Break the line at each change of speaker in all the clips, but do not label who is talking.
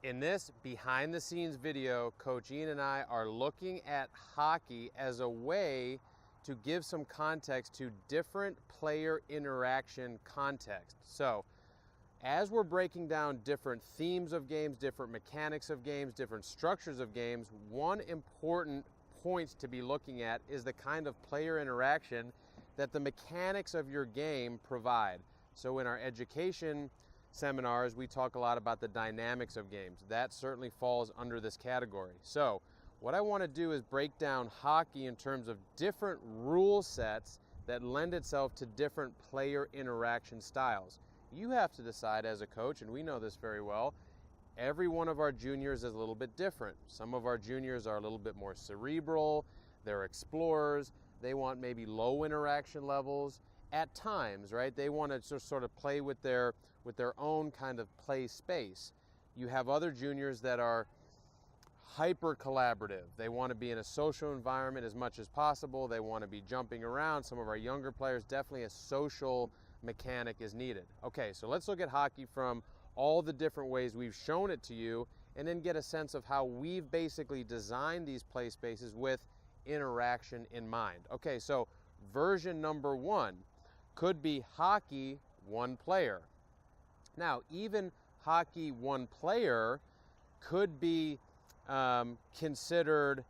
In this behind the scenes video, Coach Ian and I are looking at hockey as a way to give some context to different player interaction context. So as we're breaking down different themes of games, different mechanics of games, different structures of games, one important point to be looking at is the kind of player interaction that the mechanics of your game provide. So in our education seminars, we talk a lot about the dynamics of games. That certainly falls under this category. So what I want to do is break down hockey in terms of different rule sets that lend itself to different player interaction styles. You have to decide as a coach, and we know this very well, every one of our juniors is a little bit different. Some of our juniors are a little bit more cerebral, they're explorers, they want maybe low interaction levels. At times, right, they want to sort of play with their own kind of play space. You have other juniors that are hyper collaborative. They want to be in a social environment as much as possible. They want to be jumping around. Some of our younger players, definitely a social mechanic is needed. Okay, so let's look at hockey from all the different ways we've shown it to you and then get a sense of how we've basically designed these play spaces with interaction in mind. Okay, so version number one could be hockey one player. Now, even hockey one player could be considered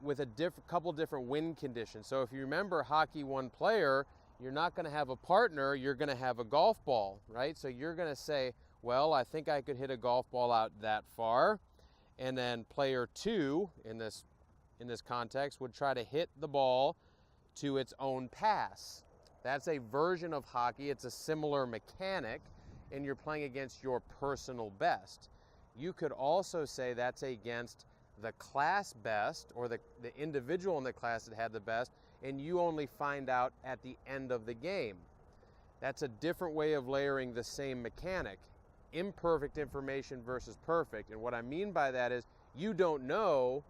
with a couple different win conditions. So if you remember hockey one player, you're not going to have a partner, you're going to have a golf ball, right? So you're going to say, well, I think I could hit a golf ball out that far. And then player two, in this context, would try to hit the ball to its own pass. That's a version of hockey. It's a similar mechanic, and you're playing against your personal best. You could also say that's against the class best, or the individual in the class that had the best, and you only find out at the end of the game. That's a different way of layering the same mechanic. Imperfect information versus perfect. And what I mean by that is you don't know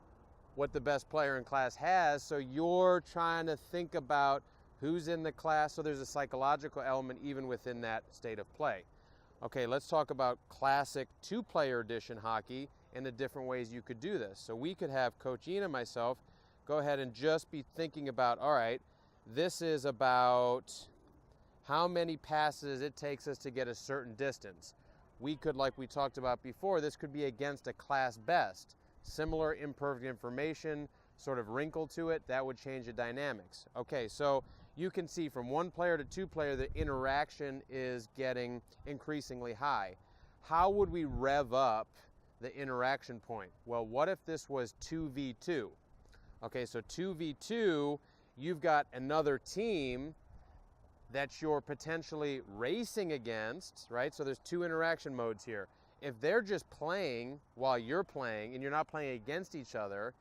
what the best player in class has, so you're trying to think about who's in the class, so there's a psychological element even within that state of play. Okay, let's talk about classic two-player edition hockey and the different ways you could do this. So we could have Coach Ian and myself go ahead and just be thinking about, all right, this is about how many passes it takes us to get a certain distance. We could, like we talked about before, this could be against a class best. Similar imperfect information, sort of wrinkle to it, that would change the dynamics. Okay, so you can see from one player to two player, the interaction is getting increasingly high. How would we rev up the interaction point? Well, what if this was 2v2? Okay, so 2v2, you've got another team that you're potentially racing against, right? So there's two interaction modes here. If they're just playing while you're playing and you're not playing against each other,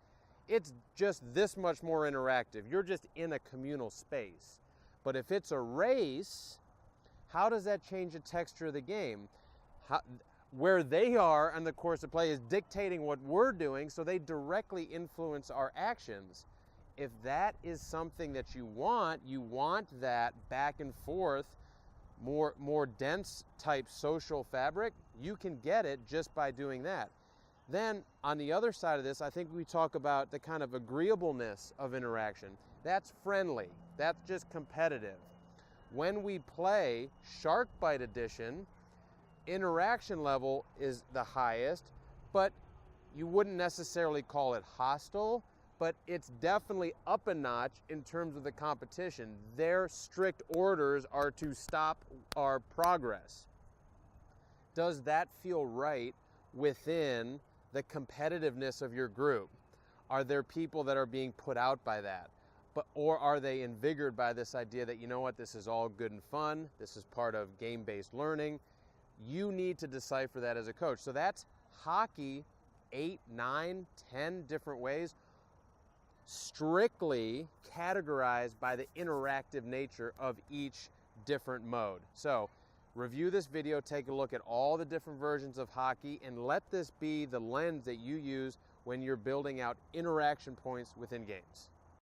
it's just this much more interactive. You're just in a communal space. But if it's a race, how does that change the texture of the game? Where they are on the course of play is dictating what we're doing, so they directly influence our actions. If that is something that you want that back and forth, more dense type social fabric, you can get it just by doing that. Then on the other side of this, I think we talk about the kind of agreeableness of interaction. That's friendly, that's just competitive. When we play Shark Bite Edition, interaction level is the highest, but you wouldn't necessarily call it hostile, but it's definitely up a notch in terms of the competition. Their strict orders are to stop our progress. Does that feel right within the competitiveness of your group? Are there people that are being put out by that? Or are they invigorated by this idea that, you know what, this is all good and fun, this is part of game-based learning? You need to decipher that as a coach. So that's hockey 8, 9, 10 different ways, strictly categorized by the interactive nature of each different mode. So review this video, take a look at all the different versions of hockey, and let this be the lens that you use when you're building out interaction points within games.